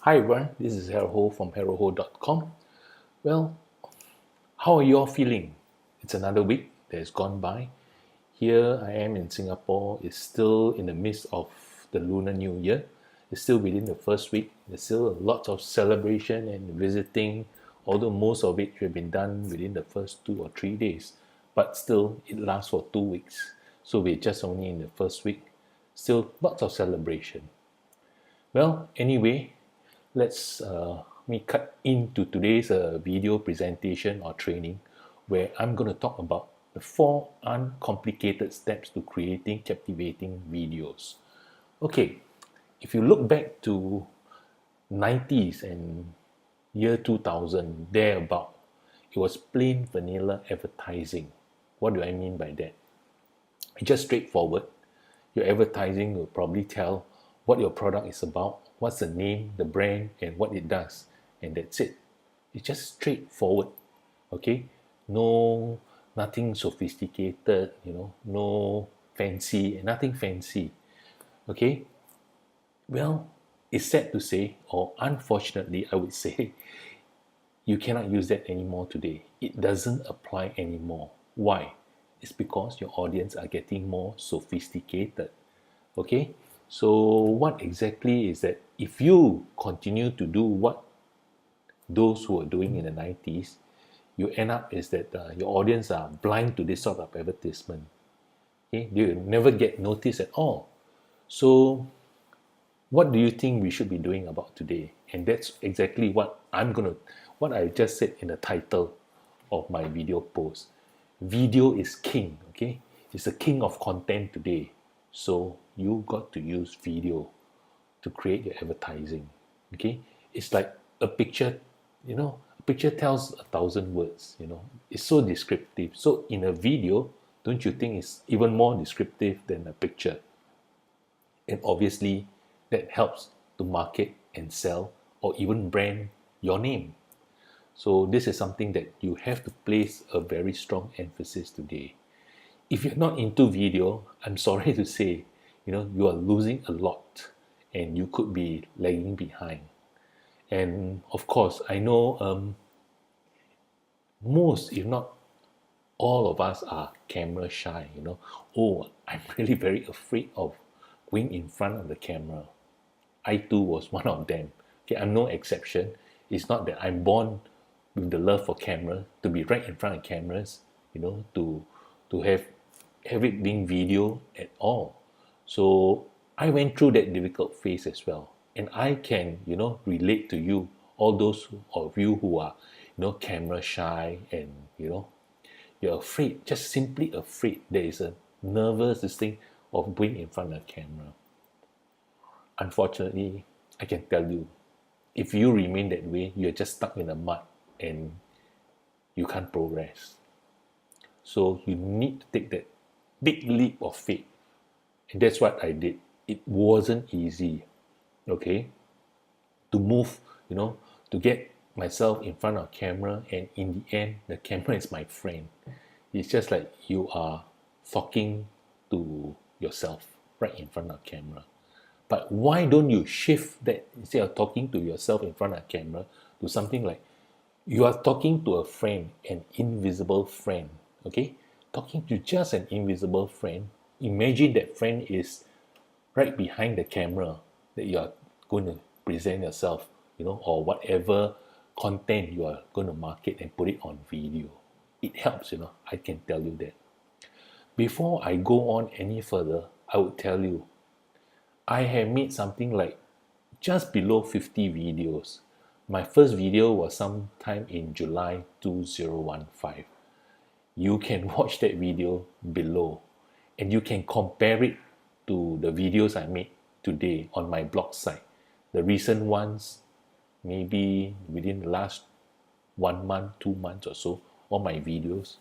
Hi everyone, this is Haroho from haroho.com. Well, how are you all feeling? It's another week that has gone by. Here I am in Singapore. It's still in the midst of the Lunar New Year. It's still within the first week. There's still lots of celebration and visiting, although most of it should have been done within the first 2 or 3 days. But still, it lasts for 2 weeks. So we're just only in the first week. Still lots of celebration. Well, anyway, let's me cut into today's video presentation or training where I'm going to talk about the 4 uncomplicated steps to creating captivating videos. Okay, if you look back to 90s and year 2000, thereabout, it was plain vanilla advertising. What do I mean by that? It's just straightforward. Your advertising will probably tell what your product is about, what's the name, the brand, and what it does, and that's it. It's just straightforward. Okay, nothing sophisticated, no fancy, nothing fancy. Okay, well, it's sad to say, or unfortunately I would say, you cannot use that anymore today. It doesn't apply anymore. Why? It's because your audience are getting more sophisticated. Okay, so what exactly is that? If you continue to do what those who are doing in the 90s, you end up is that your audience are blind to this sort of advertisement. Okay, you never get noticed at all. So what do you think we should be doing about today? And that's exactly what I just said in the title of my video post. Video is king. Okay, it's the king of content today. So you got to use video to create your advertising. Okay, it's like a picture. A picture tells 1,000 words. It's so descriptive. So in a video, don't you think it's even more descriptive than a picture? And obviously, that helps to market and sell or even brand your name. So this is something that you have to place a very strong emphasis today. If you're not into video, I'm sorry to say, you are losing a lot and you could be lagging behind. And of course, I know most, if not all of us are camera shy. Oh, I'm really very afraid of going in front of the camera. I too was one of them. Okay, I'm no exception. It's not that I'm born with the love for camera, to be right in front of cameras, to have it being video at all. So I went through that difficult phase as well. And I can, relate to you, all those of you who are, camera shy and, you're afraid, just simply afraid. There is a nervous this thing of being in front of the camera. Unfortunately, I can tell you, if you remain that way, you're just stuck in the mud and you can't progress. So you need to take that big leap of faith. And that's what I did. It wasn't easy, okay, to move, to get myself in front of camera, and in the end, the camera is my friend. It's just like you are talking to yourself right in front of camera. But why don't you shift that, instead of talking to yourself in front of camera, to something like you are talking to a friend, an invisible friend, okay? Talking to just an invisible friend. Imagine that friend is right behind the camera that you are going to present yourself, or whatever content you are going to market and put it on video. It helps, I can tell you that. Before I go on any further, I would tell you, I have made something like just below 50 videos. My first video was sometime in July 2015. You can watch that video below and you can compare it to the videos I made today on my blog site. The recent ones, maybe within the last 1 month, 2 months or so, all my videos.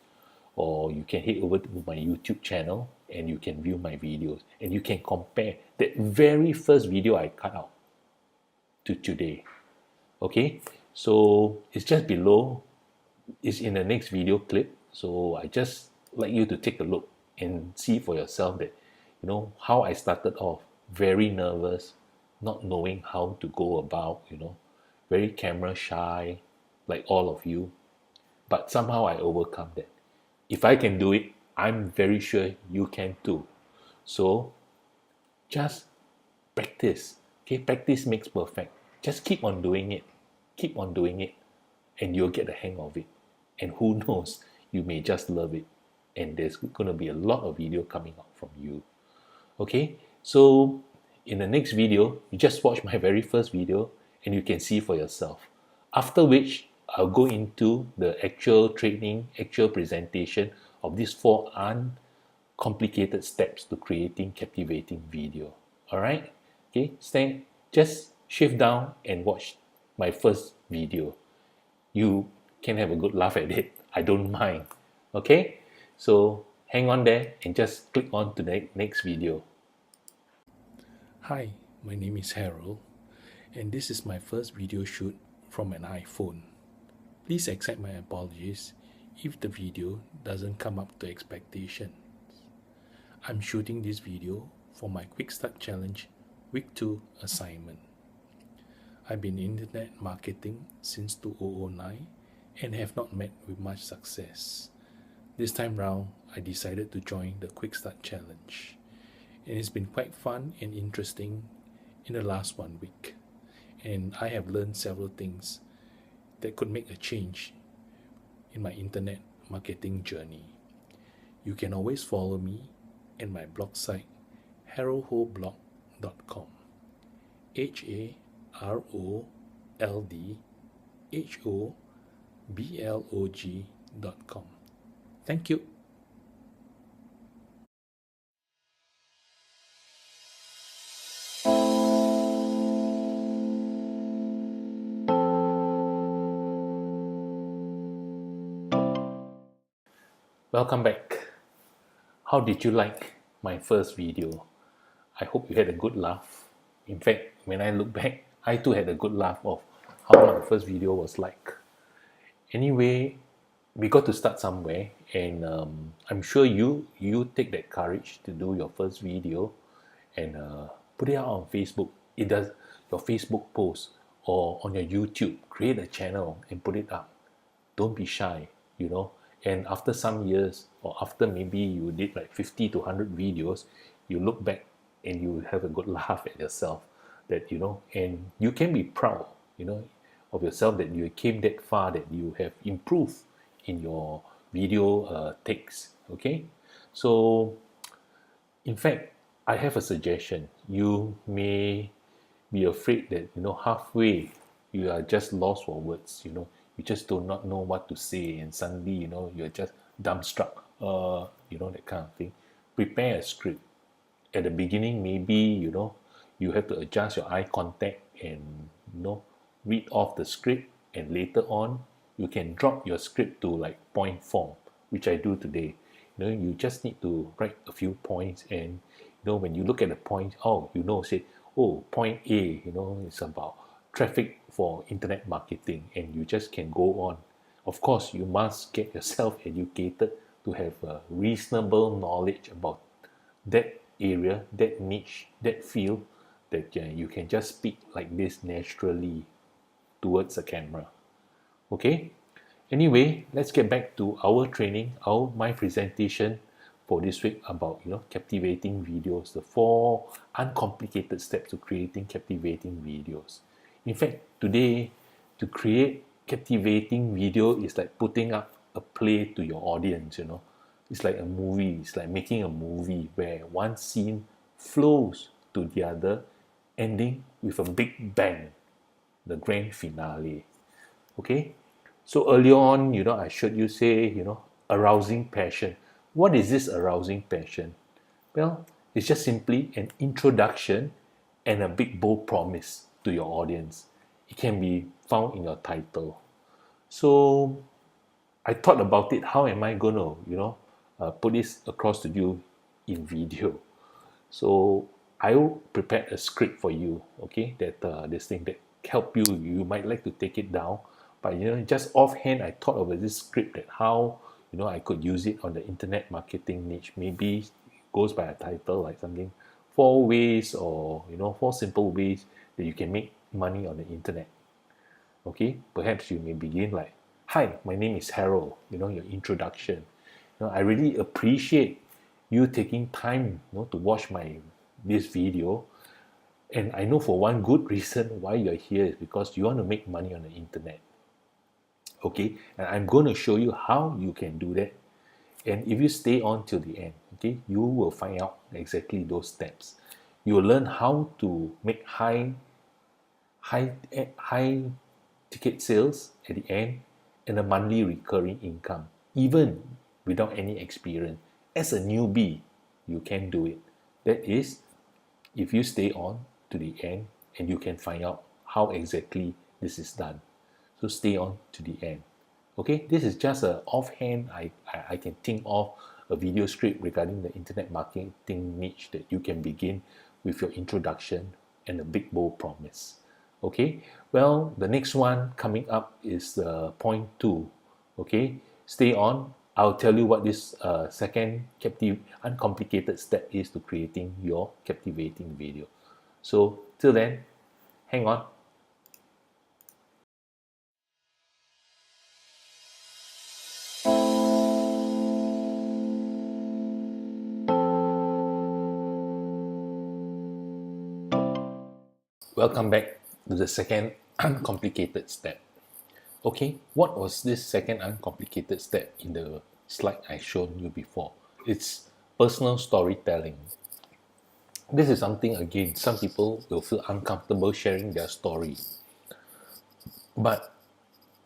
Or you can head over to my YouTube channel and you can view my videos and you can compare that very first video I cut out to today. Okay, so it's just below, it's in the next video clip. So I just like you to take a look and see for yourself that, how I started off very nervous, not knowing how to go about, very camera shy, like all of you. But somehow I overcome that. If I can do it, I'm very sure you can too. So just practice. Okay, practice makes perfect. Just keep on doing it. Keep on doing it, and you'll get the hang of it. And who knows, you may just love it. And there's going to be a lot of video coming out from you. Okay, so in the next video, you just watch my very first video and you can see for yourself. After which, I'll go into the actual training, actual presentation of these 4 uncomplicated steps to creating captivating video. All right, okay, just shift down and watch my first video. You can have a good laugh at it. I don't mind. Okay, so hang on there and just click on to the next video. Hi, my name is Harold, and this is my first video shoot from an iPhone. Please accept my apologies if the video doesn't come up to expectations. I'm shooting this video for my Quick Start Challenge Week 2 assignment. I've been in internet marketing since 2009 and have not met with much success. This time round, I decided to join the Quick Start Challenge. And it's been quite fun and interesting in the last 1 week. And I have learned several things that could make a change in my internet marketing journey. You can always follow me and my blog site, haroldhoblog.com. HAROLDHOBLOG.com. Thank you. Welcome back. How did you like my first video? I hope you had a good laugh. In fact, when I look back, I too had a good laugh of how my first video was like. Anyway, we got to start somewhere, and I'm sure you take that courage to do your first video and put it out on Facebook. It does your Facebook post or on your YouTube. Create a channel and put it up. Don't be shy, And after some years, or after maybe you did like 50 to 100 videos, you look back and you have a good laugh at yourself that, and you can be proud, of yourself that you came that far, that you have improved in your video takes. Okay, so in fact, I have a suggestion. You may be afraid that halfway you are just lost for words. You just do not know what to say, and suddenly you're just dumbstruck. That kind of thing. Prepare a script. At the beginning, maybe you have to adjust your eye contact and read off the script, and later on you can drop your script to like point form, which I do today. You just need to write a few points, and when you look at the point, say, point A, it's about traffic for internet marketing, and you just can go on. Of course, you must get yourself educated to have a reasonable knowledge about that area, that niche, that field, that you can just speak like this naturally towards the camera. Okay, anyway, let's get back to our training, my presentation for this week about captivating videos, the 4 uncomplicated steps to creating captivating videos. In fact, today, to create captivating video is like putting up a play to your audience. It's like a movie. It's like making a movie where one scene flows to the other, ending with a big bang, the grand finale. Okay, so earlier on, I showed you arousing passion. What is this arousing passion? Well, it's just simply an introduction and a big bold promise to your audience. It can be found in your title. So I thought about it. How am I going to, put this across to you in video? So I will prepare a script for you. Okay, that this thing that help you. You might like to take it down, but just offhand, I thought of this script that how I could use it on the internet marketing niche. Maybe it goes by a title like something four ways, or four simple ways that you can make money on the internet. Okay, perhaps you may begin like, hi, my name is Harold, your introduction. I really appreciate you taking time, to watch this video. And I know for one good reason why you're here is because you want to make money on the internet. Okay, and I'm going to show you how you can do that. And if you stay on till the end, okay, you will find out exactly those steps. You will learn how to make high ticket sales at the end, and a monthly recurring income, even without any experience. As a newbie, you can do it. That is, if you stay on to the end, and you can find out how exactly this is done. So stay on to the end. Okay, this is just a offhand. I can think of a video script regarding the internet marketing niche that you can begin with your introduction and a big bold promise. Okay, well, the next one coming up is point 2. Okay, stay on. I'll tell you what this second uncomplicated step is to creating your captivating video. So till then, hang on. Welcome back to the second uncomplicated step. Okay, what was this second uncomplicated step in the slide I showed you before? It's personal storytelling. This is something, again, some people will feel uncomfortable sharing their story. But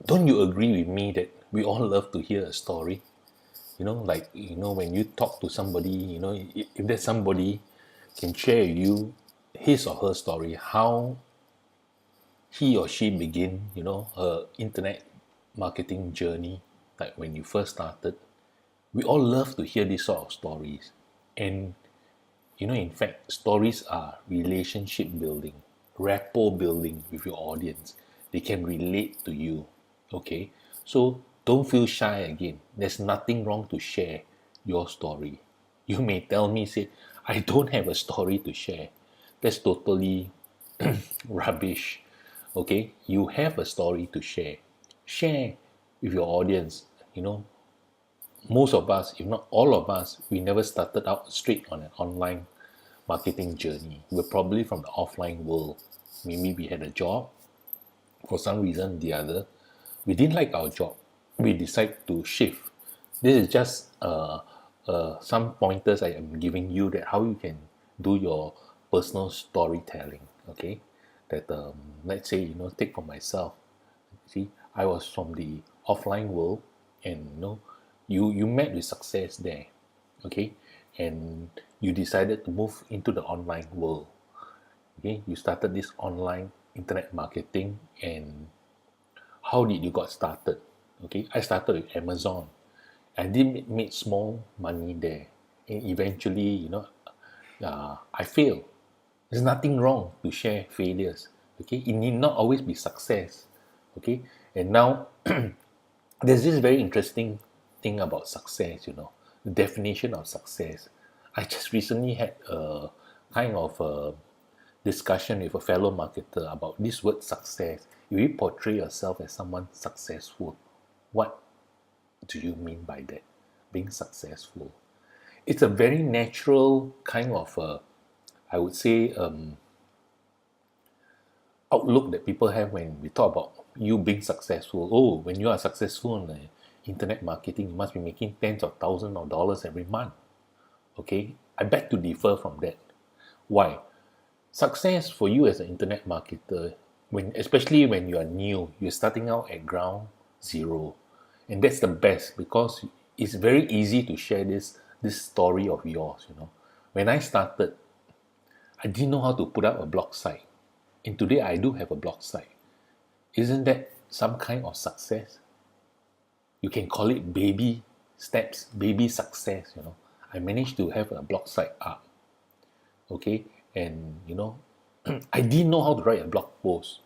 don't you agree with me that we all love to hear a story? When you talk to somebody, if there's somebody can share with you his or her story, how he or she begin, her internet marketing journey, like when you first started. We all love to hear these sort of stories. And, in fact, stories are relationship building, rapport building with your audience. They can relate to you, okay? So don't feel shy again. There's nothing wrong to share your story. You may tell me, say, I don't have a story to share. That's totally rubbish. Okay, you have a story to share. Share with your audience. Most of us, if not all of us, we never started out straight on an online marketing journey. We're probably from the offline world. Maybe we had a job. For some reason or the other, we didn't like our job. We decided to shift. This is just some pointers I am giving you that how you can do your personal storytelling. Okay, that let's say, take for myself. See, I was from the offline world, and you met with success there. Okay, and you decided to move into the online world. Okay, you started this online internet marketing. And how did you got started? Okay, I started with Amazon. I did make small money there, and eventually, I failed. There's nothing wrong to share failures. Okay, it need not always be success. Okay, and now there's this very interesting thing about success. The definition of success. I just recently had a kind of a discussion with a fellow marketer about this word success. If you portray yourself as someone successful, what do you mean by that? Being successful. It's a very natural kind of, I would say, outlook that people have when we talk about you being successful. Oh, when you are successful in the internet marketing, you must be making tens of thousands of dollars every month. Okay, I beg to differ from that. Why? Success for you as an internet marketer, especially when you are new, you're starting out at ground zero, and that's the best because it's very easy to share this story of yours. When I started, I didn't know how to put up a blog site, and today I do have a blog site. Isn't that some kind of success? You can call it baby steps, baby success. I managed to have a blog site up. Okay, and I didn't know how to write a blog post.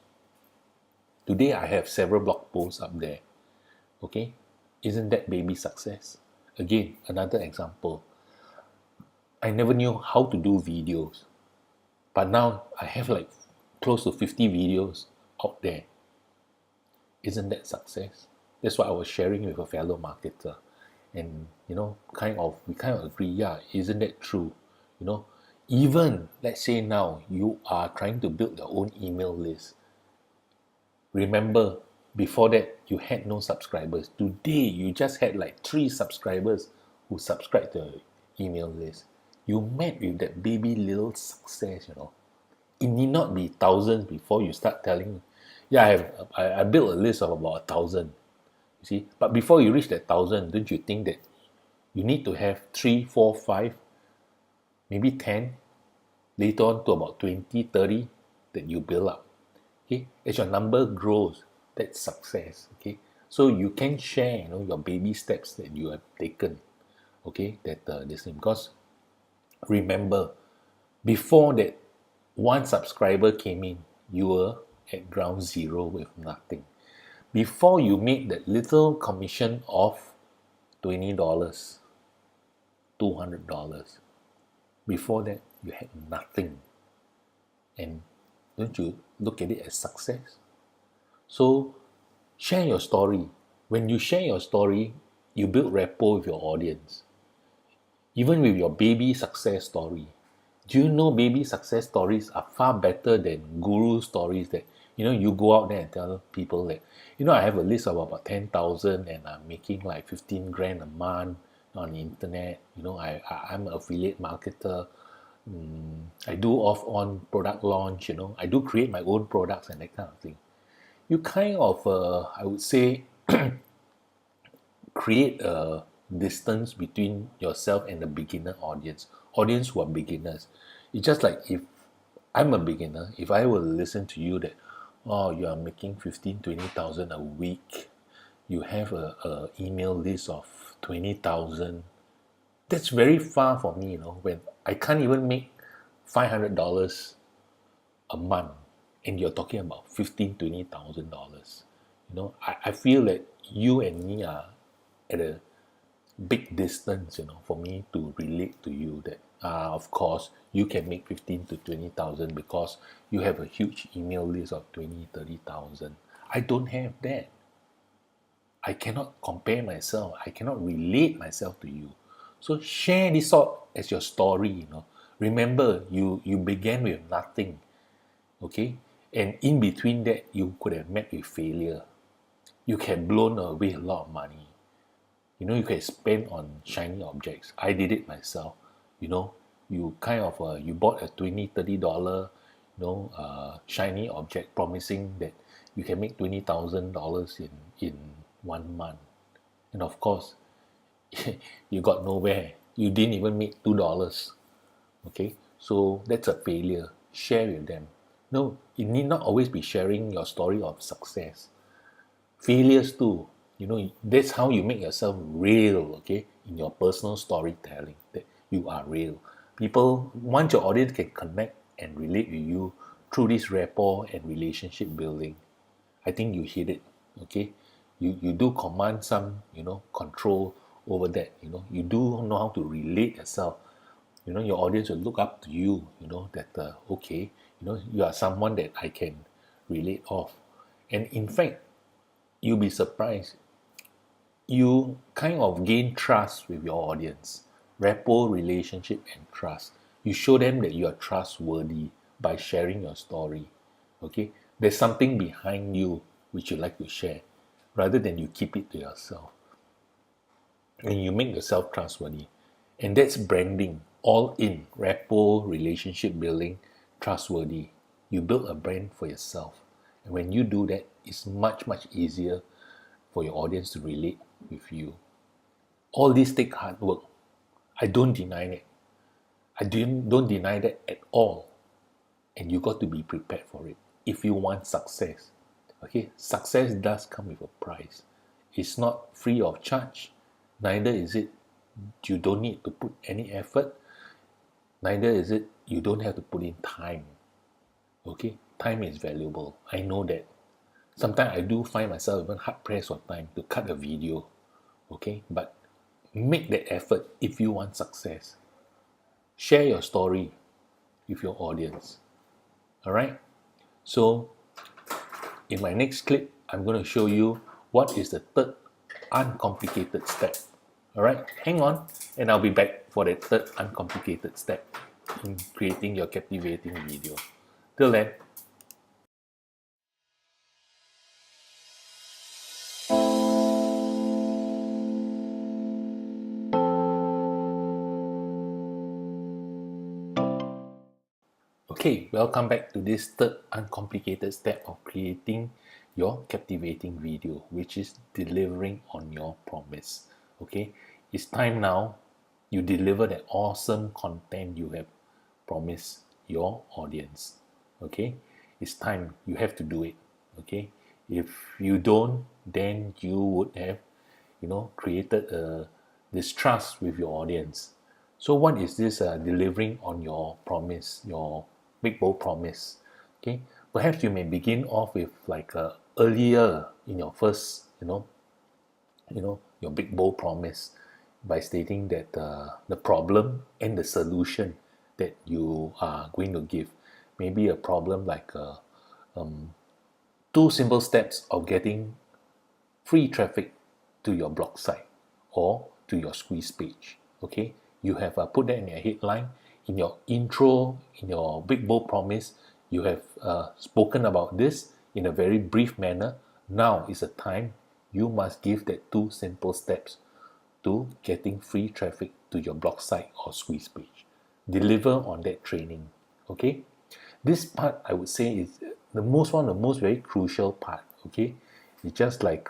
Today I have several blog posts up there. Okay, isn't that baby success? Again, another example. I never knew how to do videos. But now I have like close to 50 videos out there. Isn't that success? That's what I was sharing with a fellow marketer. And we kind of agree, yeah, isn't that true? You know, even let's say now you are trying to build your own email list. Remember, before that you had no subscribers. Today you just had like 3 subscribers who subscribed to the email list. You met with that baby little success. It need not be thousands before you start telling, yeah, I built a list of about 1,000. You see, but before you reach that 1,000, don't you think that you need to have 3, 4, 5, maybe 10, later on to about 20, 30 that you build up. Okay, as your number grows, that's success. Okay, so you can share, your baby steps that you have taken. Okay, that this thing, because remember, before that, one subscriber came in, you were at ground zero with nothing. Before you made that little commission of $20, $200, before that you had nothing. And don't you look at it as success? So share your story. When you share your story, you build rapport with your audience. Even with your baby success story. Do you know baby success stories are far better than guru stories that, you go out there and tell people that, I have a list of about 10,000 and I'm making like 15 grand a month on the internet. I'm an affiliate marketer. I do off-on product launch, I do create my own products and that kind of thing. You kind of, I would say, create a distance between yourself and the beginner audience who are beginners. It's just like if I'm a beginner, if I will listen to you that, oh, you are making 15, 20,000 a week, you have a email list of 20,000, that's very far for me, when I can't even make $500 a month and you're talking about $15,000-$20,000. I feel that you and me are at a big distance, for me to relate to you that of course you can make 15 to 20,000 because you have a huge email list of 20, 30,000. I don't have that. I cannot compare myself. I cannot relate myself to you. So share this out as your story, Remember, you began with nothing, okay? And in between that, you could have met with failure. You can blown away a lot of money. You can spend on shiny objects. I did it myself. You kind of you bought a $20, $30, shiny object, promising that you can make $20,000 in 1 month, and of course, you got nowhere. You didn't even make $2. Okay, so that's a failure. Share with them. No, it need not always be sharing your story of success. Failures too. That's how you make yourself real, okay, in your personal storytelling, that you are real. People, once your audience can connect and relate with you through this rapport and relationship building, I think you hit it, okay? You do command some, control over that, you do know how to relate yourself. Your audience will look up to you, that, okay, you are someone that I can relate off. And in fact, you'll be surprised. You kind of gain trust with your audience, rapport, relationship, and trust. You show them that you are trustworthy by sharing your story. Okay, there's something behind you which you like to share, rather than you keep it to yourself. And you make yourself trustworthy, and that's branding, all in rapport, relationship building, trustworthy. You build a brand for yourself, and when you do that, it's much easier for your audience to relate with you. All these take hard work. I don't deny it. I don't deny that at all. And you got to be prepared for it if you want success. Okay, success does come with a price. It's not free of charge. Neither is it you don't need to put any effort. Neither is it you don't have to put in time. Okay, time is valuable. I know that. Sometimes I do find myself even hard pressed for time to cut a video. Okay, but make that effort if you want success. Share your story with your audience. All right. So in my next clip, I'm going to show you what is the third uncomplicated step. All right, hang on, and I'll be back for the third uncomplicated step in creating your captivating video. Till then. Okay, welcome back to this third uncomplicated step of creating your captivating video, which is delivering on your promise. Okay, it's time now you deliver that awesome content you have promised your audience. Okay, it's time you have to do it. Okay, if you don't, then you would have, created a distrust with your audience. So what is this delivering on your promise, your big bold promise? Okay, perhaps you may begin off with like earlier in your first, your big bold promise by stating that the problem and the solution that you are going to give. Maybe a problem like two simple steps of getting free traffic to your blog site or to your squeeze page. Okay, you have put that in your headline, in your intro, in your big bold promise. You have spoken about this in a very brief manner. Now is the time you must give that two simple steps to getting free traffic to your blog site or squeeze page. Deliver on that training. Okay, this part I would say is one of the most very crucial part. Okay, it's just like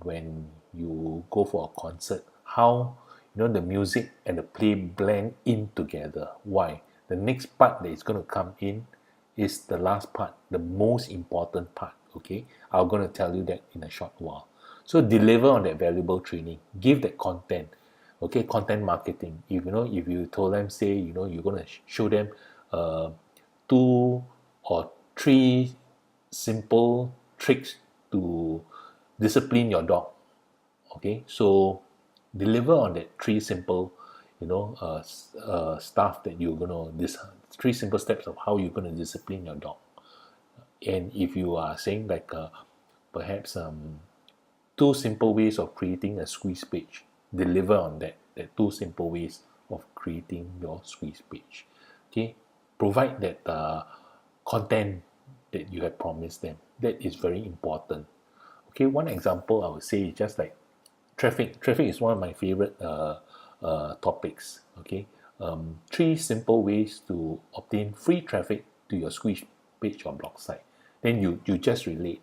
when you go for a concert, how the music and the play blend in together. Why? The next part that is going to come in is the last part, the most important part. Okay, I'm going to tell you that in a short while. So deliver on that valuable training, give that content. Okay, content marketing. If you told them, say, you're going to show them two or three simple tricks to discipline your dog. Okay, so deliver on that three simple stuff that you're gonna this three simple steps of how you're gonna discipline your dog. And if you are saying like perhaps two simple ways of creating a squeeze page, deliver on that two simple ways of creating your squeeze page. Okay, provide that content that you have promised them. That is very important. Okay, one example I would say is just like traffic. Traffic is one of my favorite topics. Okay, three simple ways to obtain free traffic to your squeeze page or blog site. Then you just relate,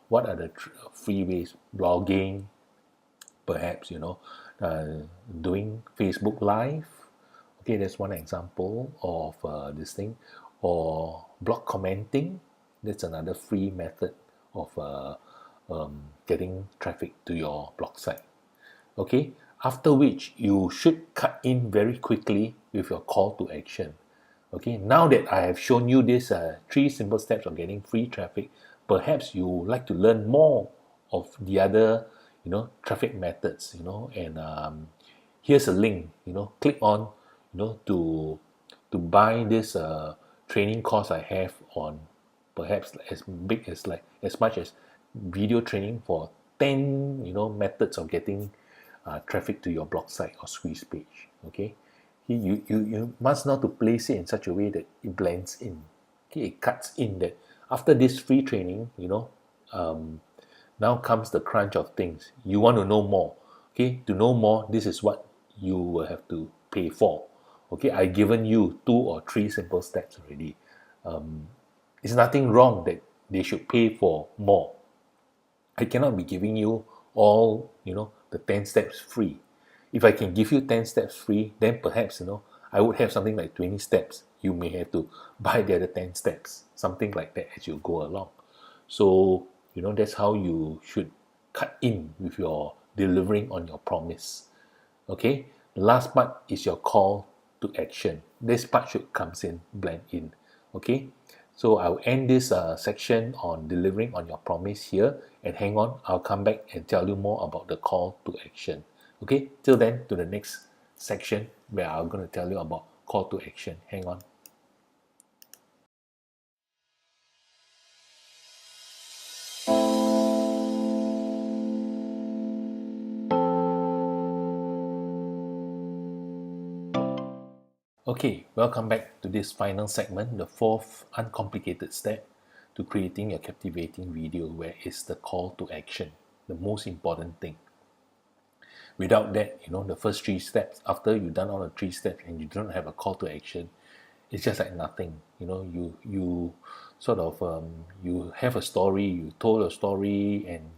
what are the free ways? Blogging, perhaps, doing Facebook Live. Okay, that's one example of this thing. Or blog commenting, that's another free method of getting traffic to your blog site. Okay, after which you should cut in very quickly with your call to action. Okay, now that I have shown you these three simple steps of getting free traffic, perhaps you would like to learn more of the other, traffic methods, and here's a link, click on, to buy this training course I have on perhaps as big as like as much as video training for 10, methods of getting traffic to your blog site or squeeze page. Okay, you must know to place it in such a way that it blends in. Okay, it cuts in that after this free training, now comes the crunch of things. You want to know more. Okay, to know more, this is what you will have to pay for. Okay, I've given you two or three simple steps already. It's nothing wrong that they should pay for more. I cannot be giving you all, the 10 steps free. If I can give you 10 steps free, then perhaps, I would have something like 20 steps. You may have to buy the other 10 steps, something like that as you go along. So, that's how you should cut in with your delivering on your promise. Okay, the last part is your call to action. This part should comes in, blend in. Okay, so I'll end this section on delivering on your promise here, and hang on, I'll come back and tell you more about the call to action. Okay, till then, to the next section where I'm going to tell you about call to action. Hang on. Okay, welcome back to this final segment, the fourth uncomplicated step to creating a captivating video, where it's the call to action, the most important thing. Without that, the first three steps, after you've done all the three steps and you don't have a call to action, it's just like nothing. You sort of you have a story, you told a story, and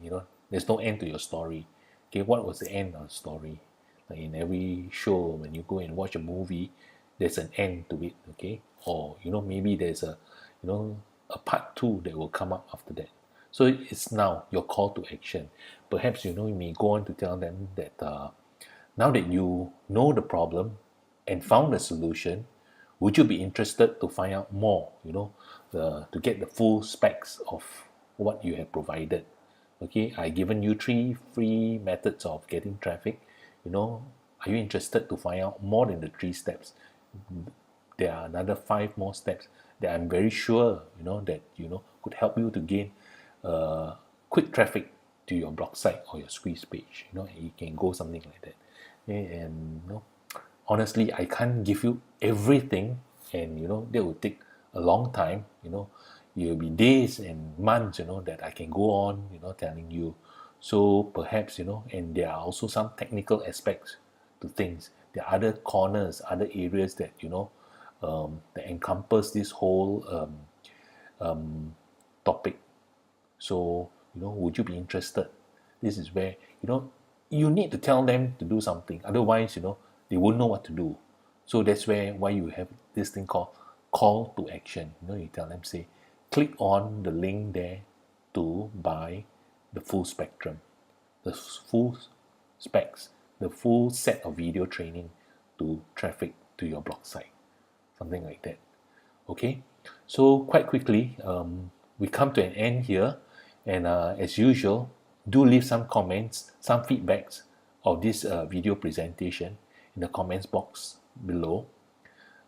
there's no end to your story. Okay, what was the end of the story? Like in every show, when you go and watch a movie, there's an end to it. Okay, or maybe there's a part two that will come up after that. So it's now your call to action. Perhaps you may go on to tell them that now that you know the problem and found the solution, would you be interested to find out more, to get the full specs of what you have provided? Okay, I given you 3 free methods of getting traffic. Are you interested to find out more than the 3 steps? There are another 5 more steps that I'm very sure that could help you to gain quick traffic to your blog site or your squeeze page. You can go something like that. Okay, and honestly, I can't give you everything, and that will take a long time. It will be days and months that I can go on telling you. So perhaps and there are also some technical aspects to things. There are other corners, other areas that that encompass this whole topic. So would you be interested? This is where you need to tell them to do something, otherwise they won't know what to do. So that's why you have this thing called call to action. You tell them, say, click on the link there to buy the full spectrum, the full specs, the full set of video training to traffic to your blog site, something like that. Okay, so quite quickly, we come to an end here, and as usual, do leave some comments, some feedbacks of this video presentation in the comments box below.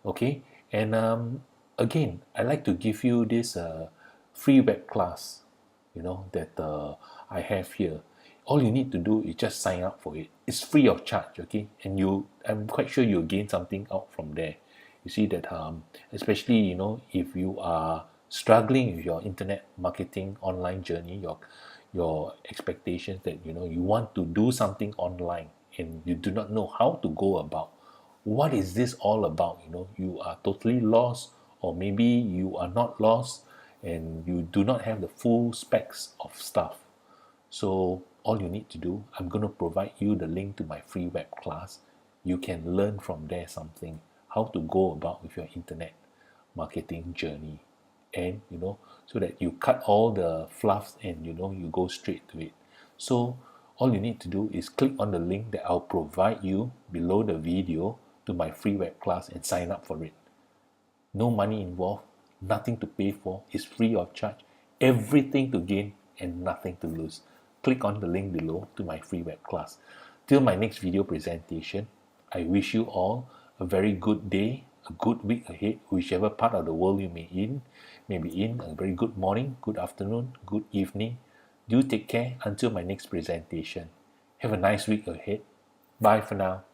Okay, and again, I like to give you this free web class that I have here. All you need to do is just sign up for it. It's free of charge. Okay, and I'm quite sure you'll gain something out from there. You see that especially if you are struggling with your internet marketing online journey, your expectations that you want to do something online and you do not know how to go about. What is this all about? You are totally lost, or maybe you are not lost and you do not have the full specs of stuff. So all you need to do, I'm going to provide you the link to my free web class. You can learn from there something, how to go about with your internet marketing journey, and so that you cut all the fluffs and you go straight to it. So all you need to do is click on the link that I'll provide you below the video to my free web class and sign up for it. No money involved, nothing to pay for, it's free of charge, everything to gain and nothing to lose. Click on the link below to my free web class. Till my next video presentation, I wish you all a very good day, a good week ahead, whichever part of the world you may be in, a very good morning, good afternoon, good evening. Do take care until my next presentation. Have a nice week ahead. Bye for now.